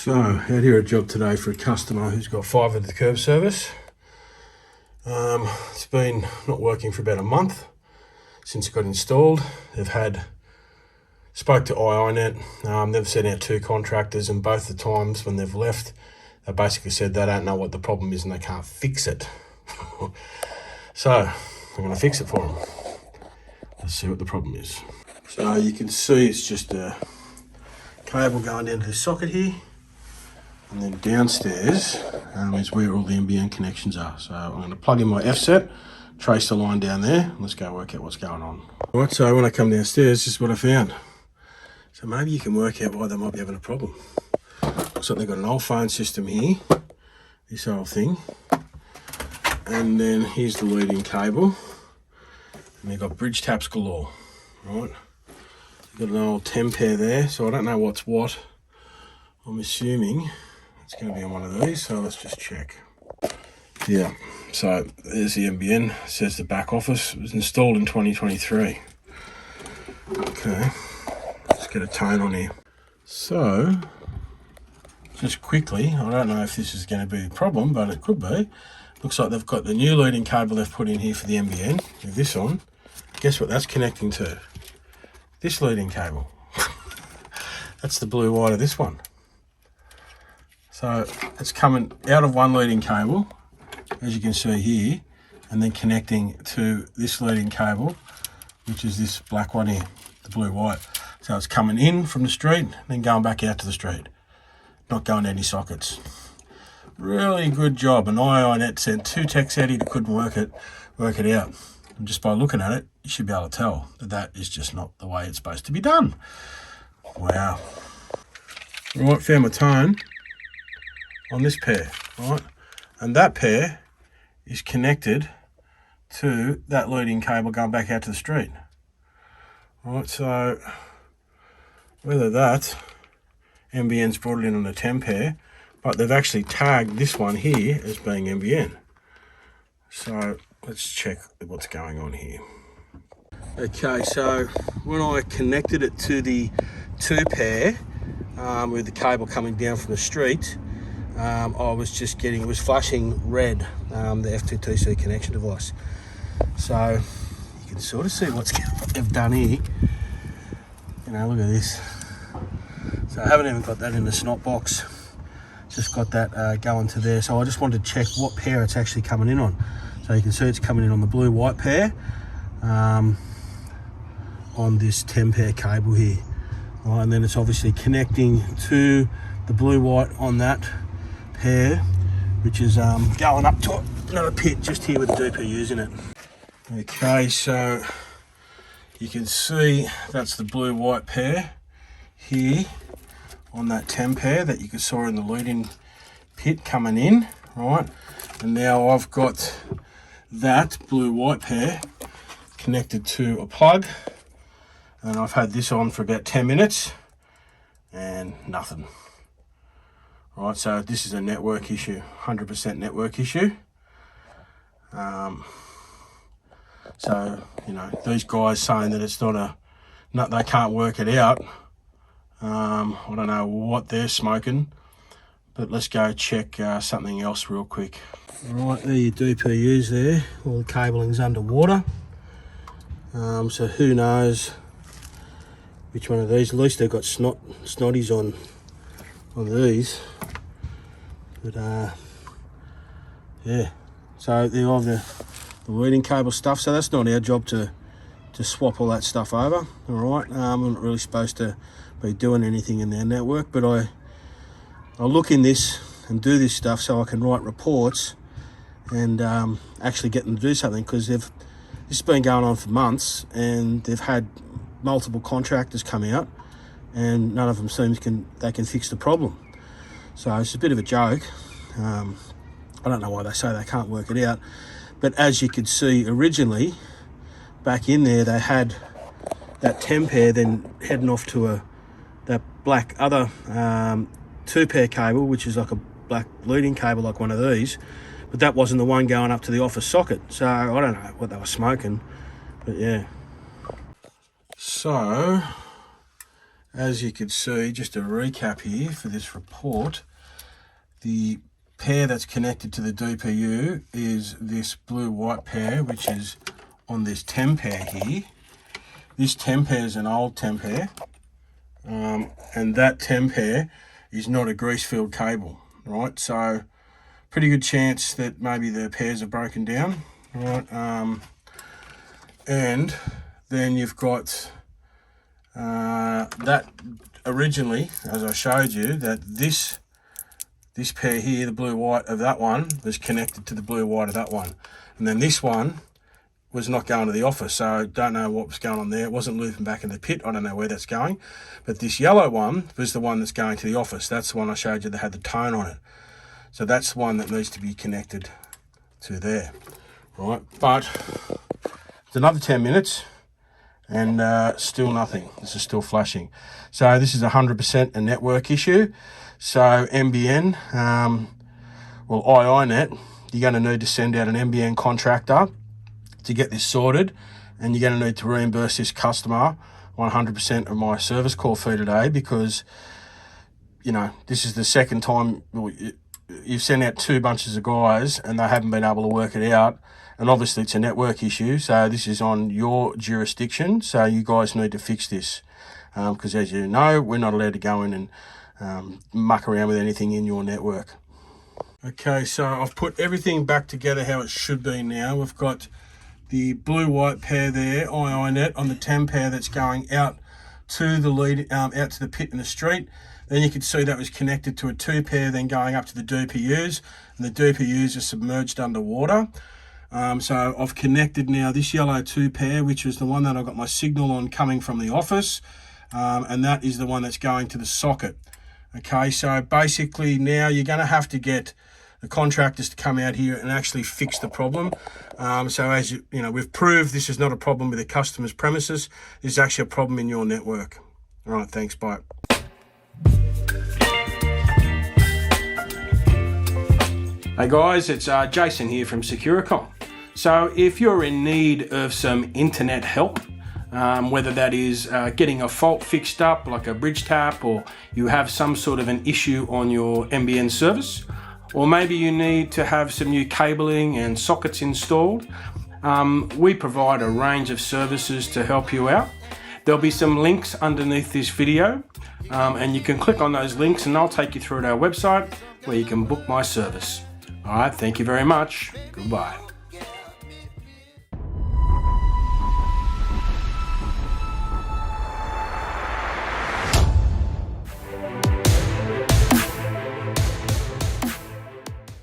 So, out here at a job today for a customer who's got fibre to the curb service. It's been not working for about a month since it got installed. Spoke to IINet, they've sent out 2 contractors, and both the times when they've left, they basically said they don't know what the problem is and they can't fix it. So, I'm going to fix it for them. Let's see what the problem is. So you can see it's just a cable going down to the socket here. And then downstairs is where all the NBN connections are. So I'm going to plug in my F-set, trace the line down there, and let's go work out what's going on. Right, so when I come downstairs, this is what I found. So maybe you can work out why they might be having a problem. Looks like they've got an old phone system here, this whole thing. And then here's the leading cable. And they've got bridge taps galore, right? They've got an old 10 pair there, so I don't know what's what. I'm assuming it's going to be on one of these, so let's just check. Yeah, so there's the NBN. It says the back office. It was installed in 2023. Okay, let's get a tone on here. So, just quickly, I don't know if this is going to be a problem, but it could be. Looks like they've got the new leading cable they've put in here for the NBN, with this on. Guess what that's connecting to? This leading cable. That's the blue wire of this one. So it's coming out of one leading cable, as you can see here, and then connecting to this leading cable, which is this black one here, the blue white. So it's coming in from the street, then going back out to the street, not going to any sockets. Really good job. And IINet sent 2 techs out here that couldn't work it out. And just by looking at it, you should be able to tell that that is just not the way it's supposed to be done. Wow. Right, found my tone on this pair, right? And that pair is connected to that leading cable going back out to the street. Right, so whether that NBN's brought it in on a 10 pair, but they've actually tagged this one here as being NBN. So let's check what's going on here. Okay, so when I connected it to the 2 pair, with the cable coming down from the street, I was just getting, it was flashing red, the FTTC connection device. So you can sort of see what they've done here. You know, look at this. So I haven't even got that in the snot box. Just got that going to there. So I just wanted to check what pair it's actually coming in on. So you can see it's coming in on the blue-white pair, on this 10 pair cable here. Right, and then it's obviously connecting to the blue-white on that pair, which is going up to another pit just here with the DPUs in it. Okay, so you can see that's the blue-white pair here on that 10 pair that you saw in the leading pit coming in, right? And now I've got that blue-white pair connected to a plug, and I've had this on for about 10 minutes and nothing. Right, so this is a network issue, 100% network issue. So, you know, these guys saying that it's they can't work it out. I don't know what they're smoking, but let's go check something else real quick. Right, there your DPUs there, all the cabling's underwater. So who knows which one of these. At least they've got snotties on these. But yeah, so they have the leading cable stuff, so that's not our job to swap all that stuff over. All right, I'm not really supposed to be doing anything in their network, but I'll look in this and do this stuff so I can write reports and actually get them to do something, because this has been going on for months and they've had multiple contractors come out and none of them seems they can fix the problem. So it's a bit of a joke. I don't know why they say they can't work it out, but as you could see originally back in there, they had that 10 pair then heading off to that black other 2 pair cable, which is like a black leading cable like one of these, but that wasn't the one going up to the office socket. So I don't know what they were smoking, but yeah. So as you can see, just a recap here for this report, the pair that's connected to the DPU is this blue-white pair, which is on this 10 pair here. This 10 pair is an old 10 pair, and that 10 pair is not a grease-filled cable, right? So pretty good chance that maybe the pairs are broken down, right? And then you've got that originally, as I showed you, that this pair here, the blue-white of that one, was connected to the blue-white of that one. And then this one was not going to the office, so don't know what was going on there. It wasn't looping back in the pit. I don't know where that's going. But this yellow one was the one that's going to the office. That's the one I showed you that had the tone on it. So that's the one that needs to be connected to there, right? But it's another 10 minutes and still nothing. This is still flashing. So this is 100% a network issue. So NBN, well, IINet, you're going to need to send out an NBN contractor to get this sorted, and you're going to need to reimburse this customer 100% of my service call fee today, because, you know, this is the second time you've sent out 2 bunches of guys and they haven't been able to work it out, and obviously it's a network issue, so this is on your jurisdiction, so you guys need to fix this, because as you know, we're not allowed to go in and muck around with anything in your network. Okay, so I've put everything back together how it should be now. We've got the blue-white pair there, IINet, on the 10 pair that's going out to the lead, out to the pit in the street. Then you can see that was connected to a 2 pair, then going up to the DPUs, and the DPUs are submerged underwater. So I've connected now this yellow 2 pair, which is the one that I got my signal on coming from the office, and that is the one that's going to the socket. Okay, so basically now you're going to have to get the contractors to come out here and actually fix the problem. So as you know, we've proved this is not a problem with the customer's premises. This is actually a problem in your network. All right, thanks, bye. Hey guys, it's Jason here from Telecom. So if you're in need of some internet help, whether that is getting a fault fixed up like a bridge tap, or you have some sort of an issue on your NBN service, or maybe you need to have some new cabling and sockets installed, we provide a range of services to help you out. There'll be some links underneath this video, and you can click on those links and I'll take you through to our website where you can book my service. All right, thank you very much. Goodbye.